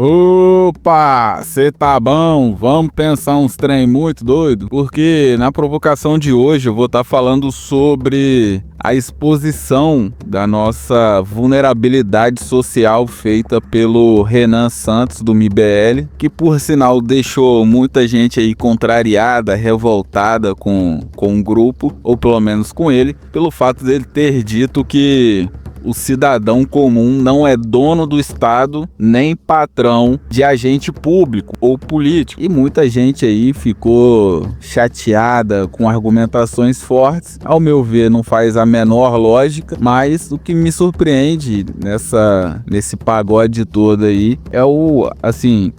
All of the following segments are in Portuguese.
Opa, cê tá bom? Vamos pensar uns trem muito doido? Porque na provocação de hoje eu vou estar falando sobre a exposição da nossa vulnerabilidade social feita pelo Renan Santos do MBL, que por sinal deixou muita gente aí contrariada, revoltada com o grupo, ou pelo menos com ele, pelo fato dele ter dito que o cidadão comum não é dono do Estado nem patrão de agente público ou político. E muita gente aí ficou chateada com argumentações fortes. Ao meu ver, não faz a menor lógica, mas o que me surpreende nesse pagode todo aí é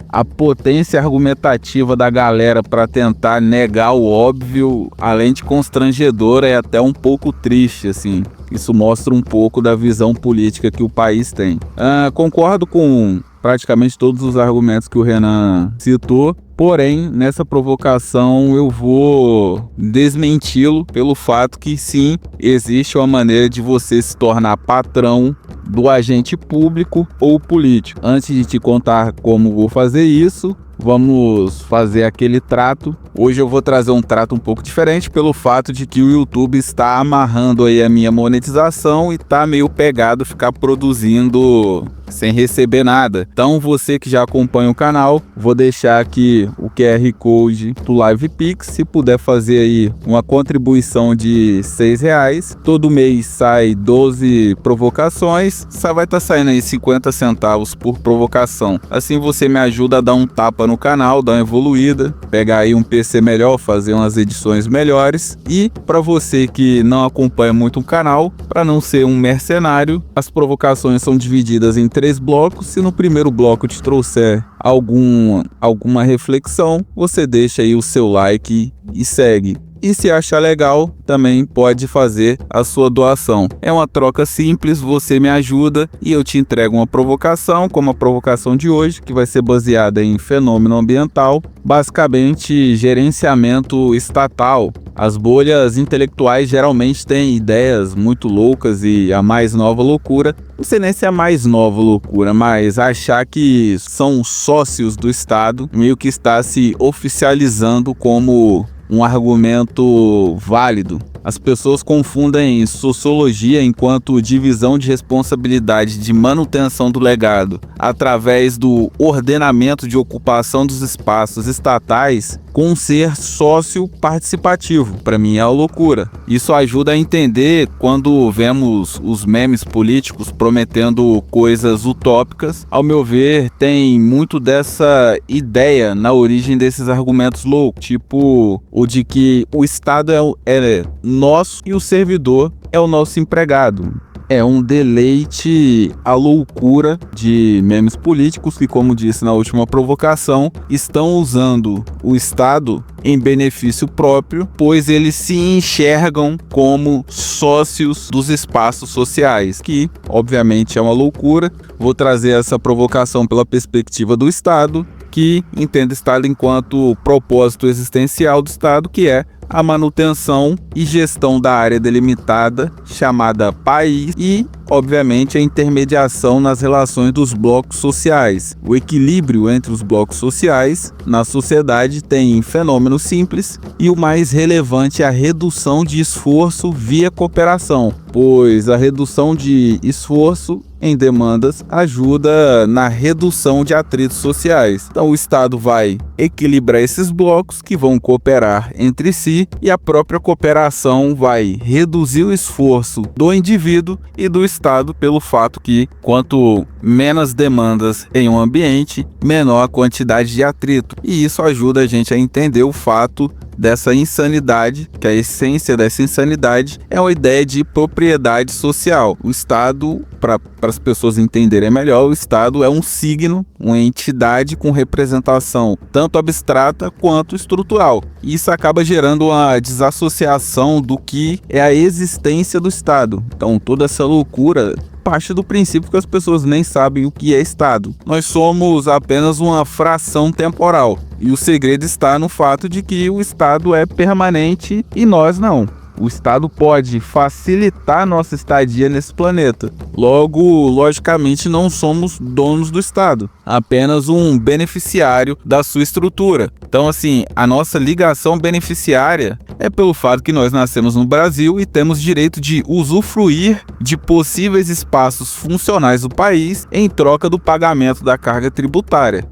a potência argumentativa da galera para tentar negar o óbvio, além de constrangedora, é até um pouco triste, assim. Isso mostra um pouco da visão política que o país tem. Concordo com praticamente todos os argumentos que o Renan citou, porém, nessa provocação eu vou desmenti-lo pelo fato que sim, existe uma maneira de você se tornar patrão do agente público ou político. Antes de te contar como vou fazer isso, vamos fazer aquele trato. Hoje eu vou trazer um trato um pouco diferente pelo fato de que o YouTube está amarrando aí a minha monetização e tá meio pegado ficar produzindo sem receber nada. Então você que já acompanha o canal, vou deixar aqui o QR Code do LivePix. Se puder fazer aí uma contribuição de R$6, todo mês sai 12 provocações, só vai estar saindo aí 50 centavos por provocação. Assim você me ajuda a dar um tapa no canal, dar uma evoluída, pegar aí um PC melhor, fazer umas edições melhores. E para você que não acompanha muito o canal, para não ser um mercenário, as provocações são divididas em 3 blocos. Se no primeiro bloco te trouxer alguma reflexão, você deixa aí o seu like e segue. E se achar legal, também pode fazer a sua doação. É uma troca simples, você me ajuda e eu te entrego uma provocação, como a provocação de hoje, que vai ser baseada em fenômeno ambiental, basicamente gerenciamento estatal. As bolhas intelectuais geralmente têm ideias muito loucas e a mais nova loucura, não sei nem se é a mais nova loucura, mas achar que são sócios do Estado meio que está se oficializando como um argumento válido. As pessoas confundem sociologia enquanto divisão de responsabilidade de manutenção do legado através do ordenamento de ocupação dos espaços estatais com ser sócio participativo. Para mim é uma loucura. Isso ajuda a entender quando vemos os memes políticos prometendo coisas utópicas. Ao meu ver, tem muito dessa ideia na origem desses argumentos loucos, tipo o de que o Estado é nosso e o servidor é o nosso empregado. É um deleite à loucura de memes políticos que, como disse na última provocação, estão usando o Estado em benefício próprio, pois eles se enxergam como sócios dos espaços sociais, que obviamente é uma loucura. Vou trazer essa provocação pela perspectiva do Estado, que entende o Estado enquanto propósito existencial do Estado, que é a manutenção e gestão da área delimitada chamada país e, obviamente, a intermediação nas relações dos blocos sociais. O equilíbrio entre os blocos sociais na sociedade tem fenômenos simples e o mais relevante é a redução de esforço via cooperação, pois a redução de esforço em demandas ajuda na redução de atritos sociais. Então o Estado vai equilibrar esses blocos que vão cooperar entre si e a própria cooperação vai reduzir o esforço do indivíduo e do Estado pelo fato que quanto menos demandas em um ambiente, menor a quantidade de atrito. E isso ajuda a gente a entender o fato dessa insanidade, que a essência dessa insanidade é uma ideia de propriedade social. O Estado, para as pessoas entenderem melhor, o Estado é um signo, uma entidade com representação tanto abstrata quanto estrutural. E isso acaba gerando uma desassociação do que é a existência do Estado. Então toda essa loucura parte do princípio que as pessoas nem sabem o que é Estado. Nós somos apenas uma fração temporal. E o segredo está no fato de que o Estado é permanente e nós não. O Estado pode facilitar nossa estadia nesse planeta. Logo, logicamente, não somos donos do Estado, apenas um beneficiário da sua estrutura. Então, assim, a nossa ligação beneficiária é pelo fato que nós nascemos no Brasil e temos direito de usufruir de possíveis espaços funcionais do país em troca do pagamento da carga tributária.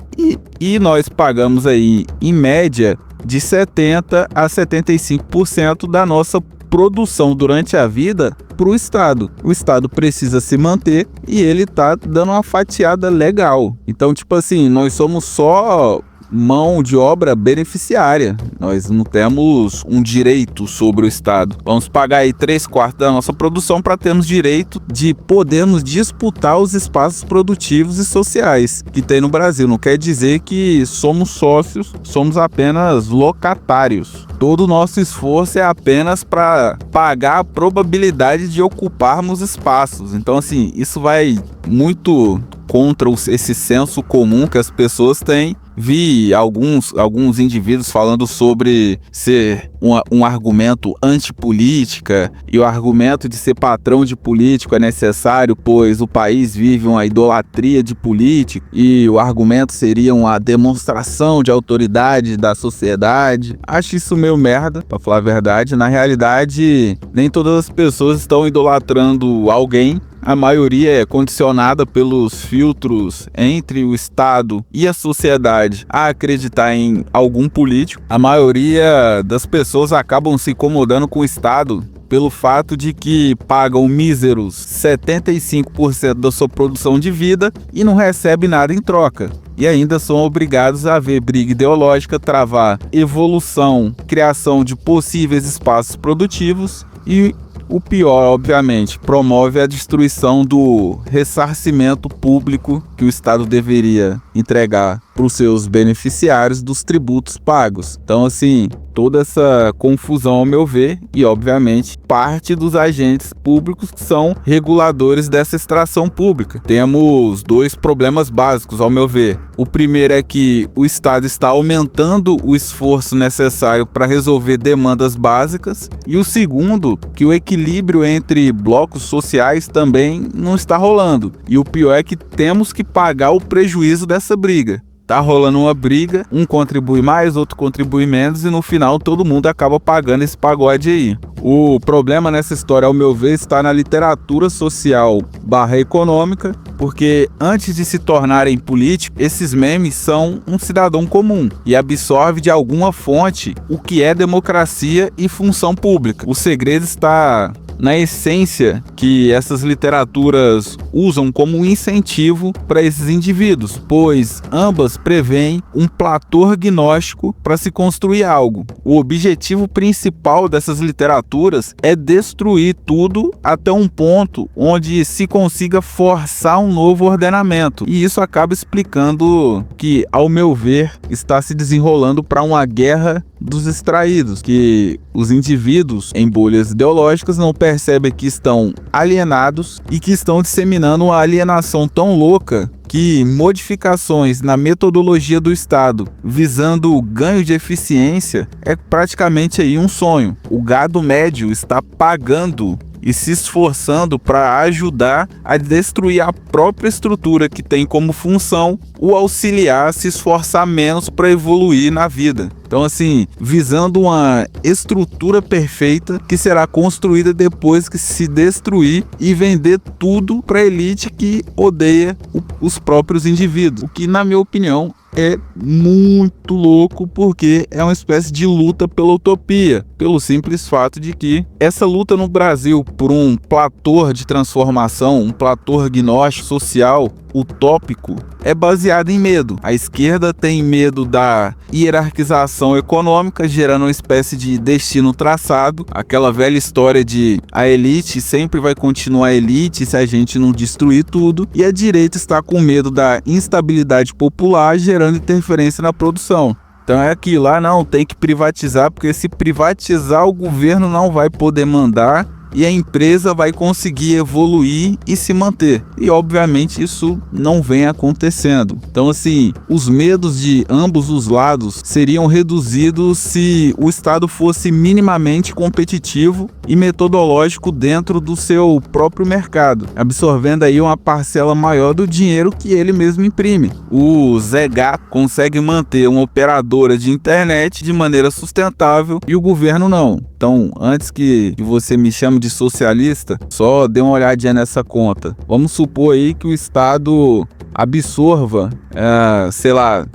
E nós pagamos aí, em média, de 70% a 75% da nossa produção durante a vida para o Estado. O Estado precisa se manter e ele tá dando uma fatiada legal. Então, tipo assim, nós somos só mão de obra beneficiária. Nós não temos um direito sobre o Estado. Vamos pagar aí 3/4 da nossa produção para termos direito de podermos disputar os espaços produtivos e sociais que tem no Brasil. Não quer dizer que somos sócios, somos apenas locatários. Todo o nosso esforço é apenas para pagar a probabilidade de ocuparmos espaços. Então, assim, isso vai muito contra esse senso comum que as pessoas têm. Vi alguns indivíduos falando sobre ser um argumento antipolítica, e o argumento de ser patrão de político é necessário, pois o país vive uma idolatria de político, e o argumento seria uma demonstração de autoridade da sociedade. Acho isso meio merda, pra falar a verdade. Na realidade, nem todas as pessoas estão idolatrando alguém. A maioria é condicionada pelos filtros entre o Estado e a sociedade a acreditar em algum político. A maioria das pessoas acabam se incomodando com o Estado pelo fato de que pagam míseros 75% da sua produção de vida e não recebe nada em troca. E ainda são obrigados a ver briga ideológica, travar evolução, criação de possíveis espaços produtivos e, o pior, obviamente, promove a destruição do ressarcimento público que o Estado deveria entregar para os seus beneficiários dos tributos pagos. Então, assim, toda essa confusão, ao meu ver, e obviamente parte dos agentes públicos que são reguladores dessa extração pública. Temos dois problemas básicos, ao meu ver. O primeiro é que o Estado está aumentando o esforço necessário para resolver demandas básicas, e o segundo, que o equilíbrio entre blocos sociais também não está rolando. E o pior é que temos que pagar o prejuízo dessa briga. Tá rolando uma briga, um contribui mais, outro contribui menos, e no final todo mundo acaba pagando esse pagode aí. O problema nessa história, ao meu ver, está na literatura social / econômica, porque antes de se tornarem políticos, esses memes são um cidadão comum e absorve de alguma fonte o que é democracia e função pública. O segredo está na essência que essas literaturas usam como incentivo para esses indivíduos, pois ambas prevêem um platô gnóstico para se construir algo. O objetivo principal dessas literaturas é destruir tudo até um ponto onde se consiga forçar um novo ordenamento, e isso acaba explicando que, ao meu ver, está se desenrolando para uma guerra dos extraídos, que os indivíduos em bolhas ideológicas não percebem que estão alienados e que estão disseminando uma alienação tão louca que modificações na metodologia do Estado visando o ganho de eficiência é praticamente aí um sonho. O gado médio está pagando e se esforçando para ajudar a destruir a própria estrutura que tem como função o auxiliar a se esforçar menos para evoluir na vida. Então, assim, visando uma estrutura perfeita que será construída depois que se destruir e vender tudo para a elite que odeia os próprios indivíduos. O que, na minha opinião, é muito louco, porque é uma espécie de luta pela utopia, pelo simples fato de que essa luta no Brasil por um platô de transformação, um platô gnóstico social utópico, é baseada em medo. A esquerda tem medo da hierarquização econômica, gerando uma espécie de destino traçado, aquela velha história de a elite sempre vai continuar elite se a gente não destruir tudo, e a direita está com medo da instabilidade popular, gerando interferência na produção. Então é aquilo lá, não, tem que privatizar, porque se privatizar o governo não vai poder mandar e a empresa vai conseguir evoluir e se manter. E obviamente isso não vem acontecendo. Então assim, os medos de ambos os lados seriam reduzidos se o Estado fosse minimamente competitivo e metodológico dentro do seu próprio mercado, absorvendo aí uma parcela maior do dinheiro que ele mesmo imprime. O Zé Gato consegue manter uma operadora de internet de maneira sustentável e o governo não. Então, antes que você me chame de socialista, só dê uma olhadinha nessa conta. Vamos supor aí que o Estado absorva,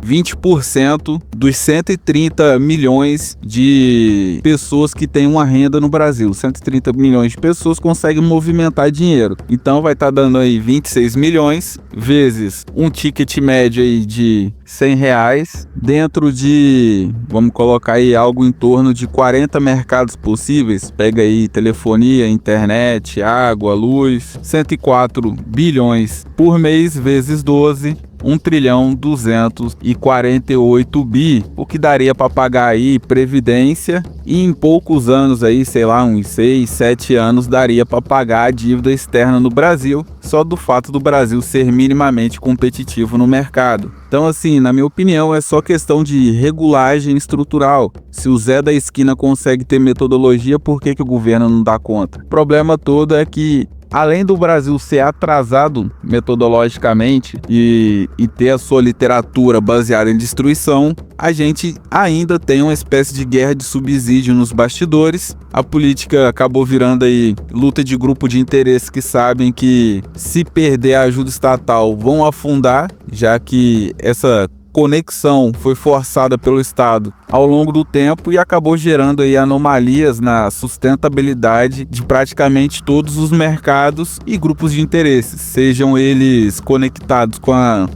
20% dos 130 milhões de pessoas que têm uma renda no Brasil. 130 milhões de pessoas conseguem movimentar dinheiro. Então vai estar dando aí 26 milhões vezes um ticket médio aí de R$100 dentro de, vamos colocar aí algo em torno de 40 mercados possíveis. Pega aí telefonia, internet, água, luz, 104 bilhões por mês vezes 12, 1.248 bi, o que daria para pagar aí previdência e em poucos anos aí, sei lá, uns 6, 7 anos daria para pagar a dívida externa no Brasil, só do fato do Brasil ser minimamente competitivo no mercado. Então assim, na minha opinião, é só questão de regulagem estrutural. Se o Zé da esquina consegue ter metodologia, por que o governo não dá conta? O problema todo é que além do Brasil ser atrasado metodologicamente e ter a sua literatura baseada em destruição, a gente ainda tem uma espécie de guerra de subsídio nos bastidores. A política acabou virando aí luta de grupo de interesse que sabem que se perder a ajuda estatal vão afundar, já que essa conexão foi forçada pelo Estado ao longo do tempo e acabou gerando aí anomalias na sustentabilidade de praticamente todos os mercados e grupos de interesses, sejam eles conectados com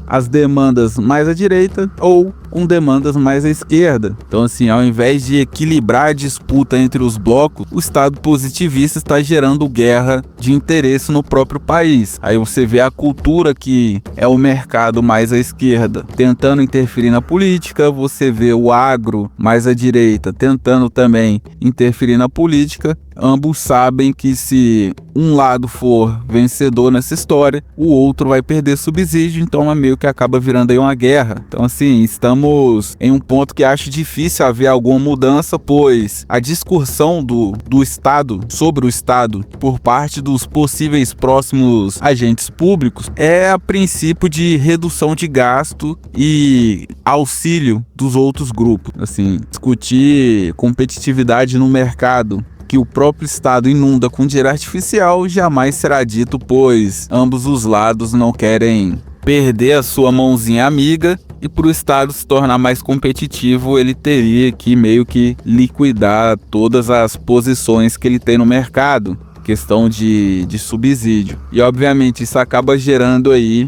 as demandas mais à direita ou com demandas mais à esquerda. Então assim, ao invés de equilibrar a disputa entre os blocos, o Estado positivista está gerando guerra de interesse no próprio país. Aí você vê a cultura, que é o mercado mais à esquerda, tentando interferir na política, você vê o agro mais à direita tentando também interferir na política. Ambos sabem que se um lado for vencedor nessa história, o outro vai perder subsídio, então é meio que acaba virando aí uma guerra. Então assim, estamos em um ponto que acho difícil haver alguma mudança, pois a discussão do Estado sobre o Estado por parte dos possíveis próximos agentes públicos é a princípio de redução de gasto e auxílio dos outros grupos. Assim, discutir competitividade no mercado que o próprio Estado inunda com dinheiro artificial jamais será dito, pois ambos os lados não querem perder a sua mãozinha amiga, e para o Estado se tornar mais competitivo ele teria que meio que liquidar todas as posições que ele tem no mercado, questão de subsídio. E obviamente isso acaba gerando aí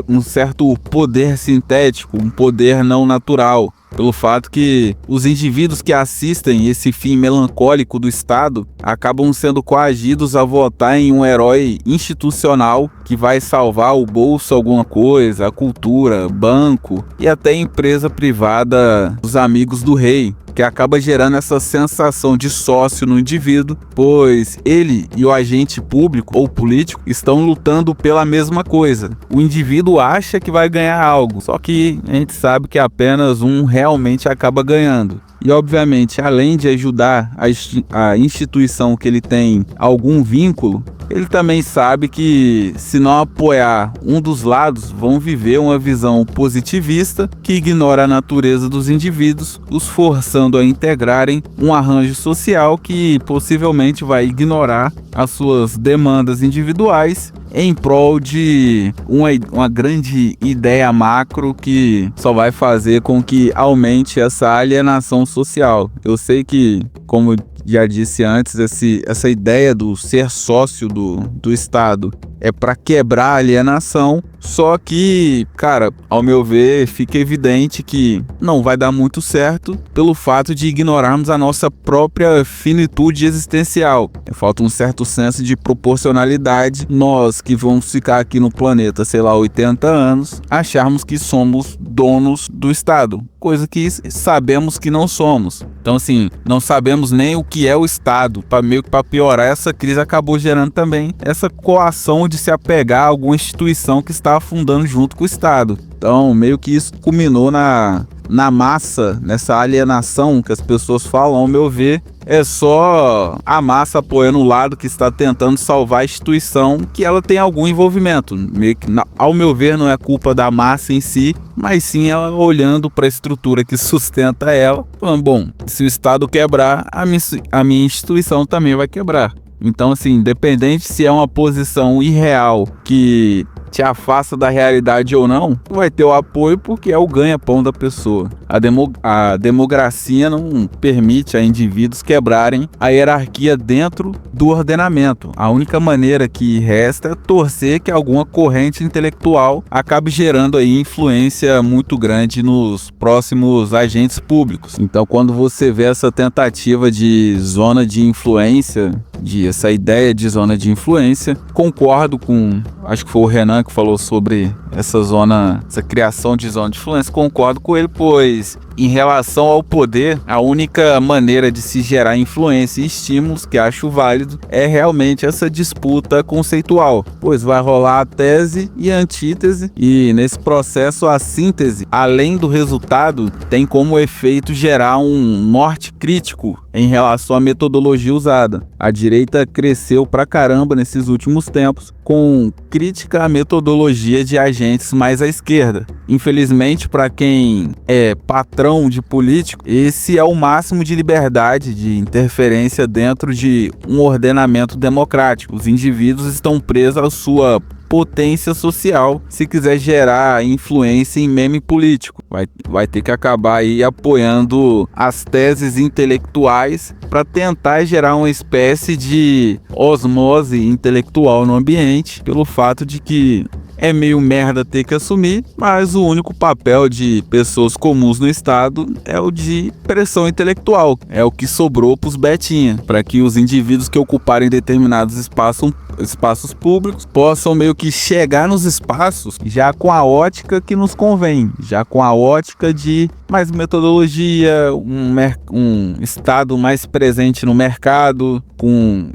um certo poder sintético, um poder não natural, pelo fato que os indivíduos que assistem esse fim melancólico do Estado acabam sendo coagidos a votar em um herói institucional que vai salvar o bolso, alguma coisa, a cultura, banco e até empresa privada dos amigos do rei, que acaba gerando essa sensação de sócio no indivíduo, pois ele e o agente público ou político estão lutando pela mesma coisa. O indivíduo acha que vai ganhar algo, só que a gente sabe que apenas um realmente acaba ganhando. E obviamente, além de ajudar a instituição que ele tem algum vínculo, ele também sabe que se não apoiar um dos lados, vão viver uma visão positivista que ignora a natureza dos indivíduos, os forçando a integrarem um arranjo social que possivelmente vai ignorar as suas demandas individuais em prol de uma grande ideia macro que só vai fazer com que aumente essa alienação social. Eu sei que, como já disse antes, essa ideia do ser sócio do Estado é para quebrar a alienação. Só que, cara, ao meu ver, fica evidente que não vai dar muito certo pelo fato de ignorarmos a nossa própria finitude existencial. Falta um certo senso de proporcionalidade. Nós que vamos ficar aqui no planeta, sei lá, 80 anos, acharmos que somos donos do Estado, coisa que sabemos que não somos. Então, assim, não sabemos nem o que é o Estado. Meio que para piorar, essa crise acabou gerando também essa coação de se apegar a alguma instituição que está afundando junto com o Estado. Então, meio que isso culminou na massa, nessa alienação que as pessoas falam. Ao meu ver, é só a massa apoiando o lado que está tentando salvar a instituição, que ela tem algum envolvimento. Meio que, ao meu ver, não é culpa da massa em si, mas sim ela olhando para a estrutura que sustenta ela, falando, bom, se o Estado quebrar, a minha instituição também vai quebrar. Então, assim, independente se é uma posição irreal que te afasta da realidade ou não, vai ter o apoio porque é o ganha-pão da pessoa. A democracia não permite a indivíduos quebrarem a hierarquia dentro do ordenamento. A única maneira que resta é torcer que alguma corrente intelectual acabe gerando aí influência muito grande nos próximos agentes públicos. Então, quando você vê essa tentativa de zona de influência, essa ideia de zona de influência, concordo com, acho que foi o Renan que falou sobre essa criação de zona de influência, concordo com ele, pois em relação ao poder, a única maneira de se gerar influência e estímulos que acho válido é realmente essa disputa conceitual, pois vai rolar a tese e a antítese, e nesse processo a síntese, além do resultado, tem como efeito gerar um norte crítico em relação à metodologia usada. A direita cresceu pra caramba nesses últimos tempos com crítica à metodologia de agentes mais à esquerda. Infelizmente, para quem é patrão de político, esse é o máximo de liberdade de interferência dentro de um ordenamento democrático. Os indivíduos estão presos à sua potência social se quiser gerar influência em meme político. Vai ter que acabar aí apoiando as teses intelectuais para tentar gerar uma espécie de osmose intelectual no ambiente, pelo fato de que é meio merda ter que assumir, mas o único papel de pessoas comuns no Estado é o de pressão intelectual. É o que sobrou pros betinha, para que os indivíduos que ocuparem determinados espaços públicos possam meio que chegar nos espaços já com a ótica que nos convém, já com a ótica de mais metodologia, um Estado mais presente no mercado,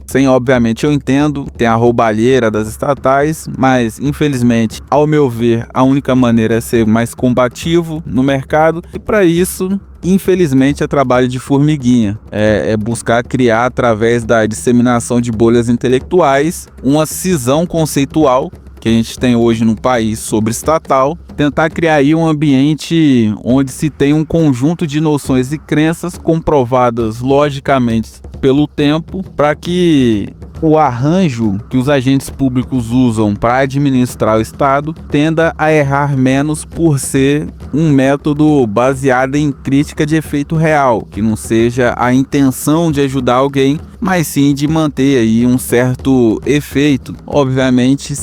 sem, obviamente, eu entendo, tem a roubalheira das estatais, mas infelizmente, ao meu ver, a única maneira é ser mais combativo no mercado, e para isso, infelizmente, é trabalho de formiguinha. É buscar criar, através da disseminação de bolhas intelectuais, uma cisão conceitual que a gente tem hoje no país sobre estatal, tentar criar aí um ambiente onde se tem um conjunto de noções e crenças comprovadas logicamente pelo tempo, para que o arranjo que os agentes públicos usam para administrar o Estado tenda a errar menos por ser um método baseado em crítica de efeito real, que não seja a intenção de ajudar alguém, mas sim de manter aí um certo efeito, obviamente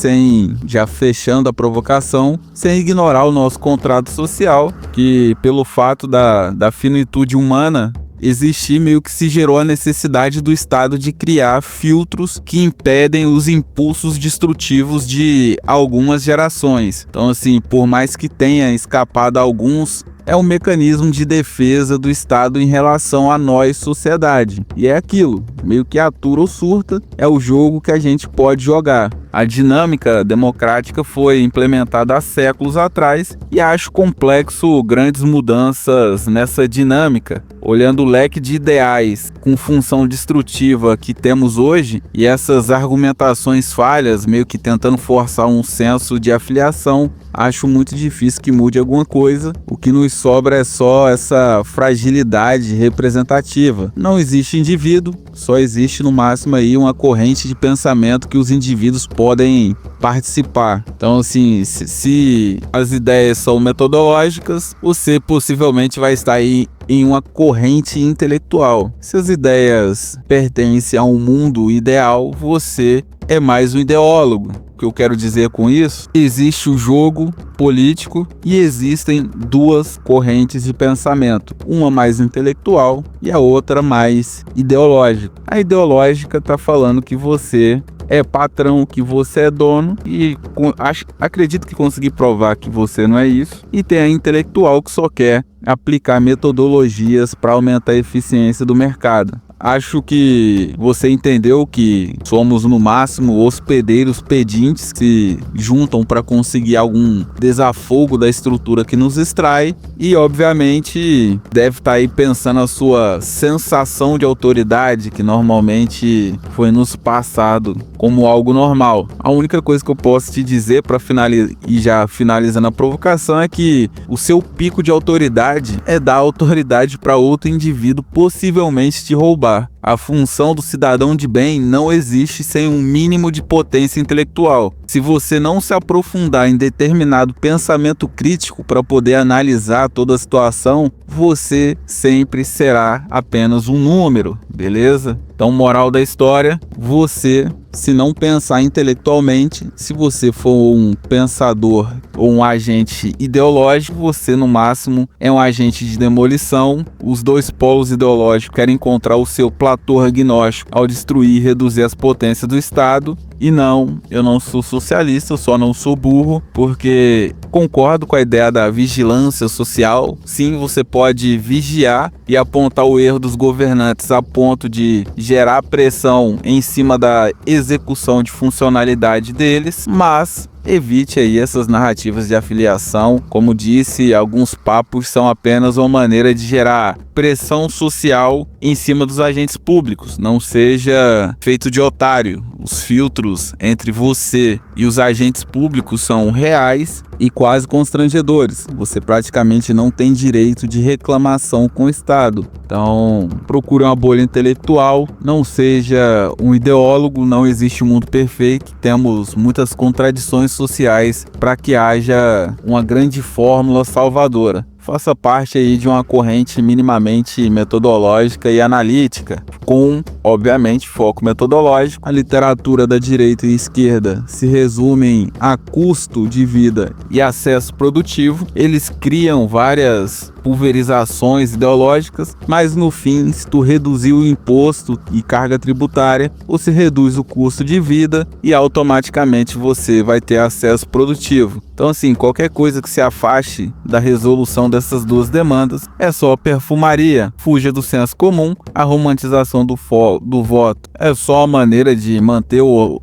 já fechando a provocação, sem ignorar o nosso contrato social, que pelo fato da finitude humana existir, meio que se gerou a necessidade do Estado de criar filtros que impedem os impulsos destrutivos de algumas gerações. Então, assim, por mais que tenha escapado a alguns, é um mecanismo de defesa do Estado em relação a nós, sociedade. E é aquilo, meio que atura ou surta, é o jogo que a gente pode jogar. A dinâmica democrática foi implementada há séculos atrás e acho complexo grandes mudanças nessa dinâmica. Olhando o leque de ideais com função destrutiva que temos hoje e essas argumentações falhas, meio que tentando forçar um senso de afiliação, acho muito difícil que mude alguma coisa. O que nos sobra é só essa fragilidade representativa. Não existe indivíduo, só existe no máximo aí uma corrente de pensamento que os indivíduos podem participar. Então, assim, se as ideias são metodológicas, você possivelmente vai estar aí em uma corrente intelectual. Se as ideias pertencem a um mundo ideal, você é mais um ideólogo. que eu quero dizer com isso? Existe o jogo político e existem duas correntes de pensamento, uma mais intelectual e a outra mais ideológica. A ideológica está falando que você é patrão, que você é dono, e acredito que consegui provar que você não é isso. E tem a intelectual que só quer aplicar metodologias para aumentar a eficiência do mercado. Acho que você entendeu que somos no máximo hospedeiros pedintes que se juntam para conseguir algum desafogo da estrutura que nos extrai, e obviamente deve estar aí pensando a sua sensação de autoridade, que normalmente foi nos passado como algo normal. A única coisa que eu posso te dizer para finalizar, e já finalizando a provocação, é que o seu pico de autoridade é dar autoridade para outro indivíduo possivelmente te roubar. A função do cidadão de bem não existe sem um mínimo de potência intelectual. Se você não se aprofundar em determinado pensamento crítico para poder analisar toda a situação, você sempre será apenas um número, beleza? Então, moral da história, você, se não pensar intelectualmente, se você for um pensador ou um agente ideológico, você no máximo é um agente de demolição. Os dois polos ideológicos querem encontrar o seu platô agnóstico ao destruir e reduzir as potências do Estado. E não, eu não sou socialista, eu só não sou burro, porque concordo com a ideia da vigilância social. Sim, você pode vigiar e apontar o erro dos governantes a ponto de gerar pressão em cima da execução de funcionalidade deles, mas evite aí essas narrativas de afiliação. Como disse, alguns papos são apenas uma maneira de gerar pressão social em cima dos agentes públicos. Não seja feito de otário. Os filtros entre você e os agentes públicos são reais e quase constrangedores. Você praticamente não tem direito de reclamação com o Estado. Então, procure uma bolha intelectual, não seja um ideólogo, não existe um mundo perfeito, temos muitas contradições sociais para que haja uma grande fórmula salvadora. Faça parte aí de uma corrente minimamente metodológica e analítica, com, obviamente, foco metodológico. A literatura da direita e esquerda se resumem a custo de vida e acesso produtivo. Eles criam várias pulverizações ideológicas, mas no fim, se tu reduzir o imposto e carga tributária, você reduz o custo de vida e automaticamente você vai ter acesso produtivo. Então, assim, qualquer coisa que se afaste da resolução dessas duas demandas é só perfumaria. Fuja do senso comum. A romantização do voto é só a maneira de manter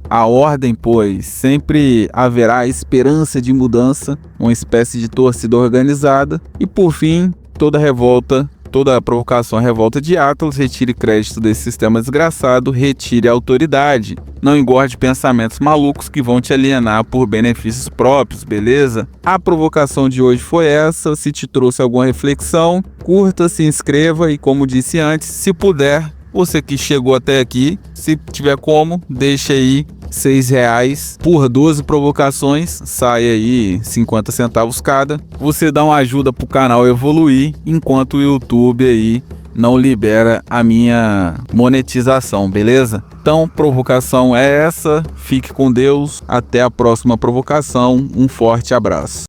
a ordem, pois sempre haverá esperança de mudança, uma espécie de torcida organizada. E por fim, toda provocação é revolta de Atlas. Retire crédito desse sistema desgraçado, retire a autoridade. Não engorde pensamentos malucos que vão te alienar por benefícios próprios, beleza? A provocação de hoje foi essa. Se te trouxe alguma reflexão, curta, se inscreva e, como disse antes, se puder, você que chegou até aqui, se tiver como, deixa aí R$6 por 12 provocações, sai aí 50 centavos cada. Você dá uma ajuda pro canal evoluir, enquanto o YouTube aí não libera a minha monetização, beleza? Então, provocação é essa. Fique com Deus. Até a próxima provocação. Um forte abraço.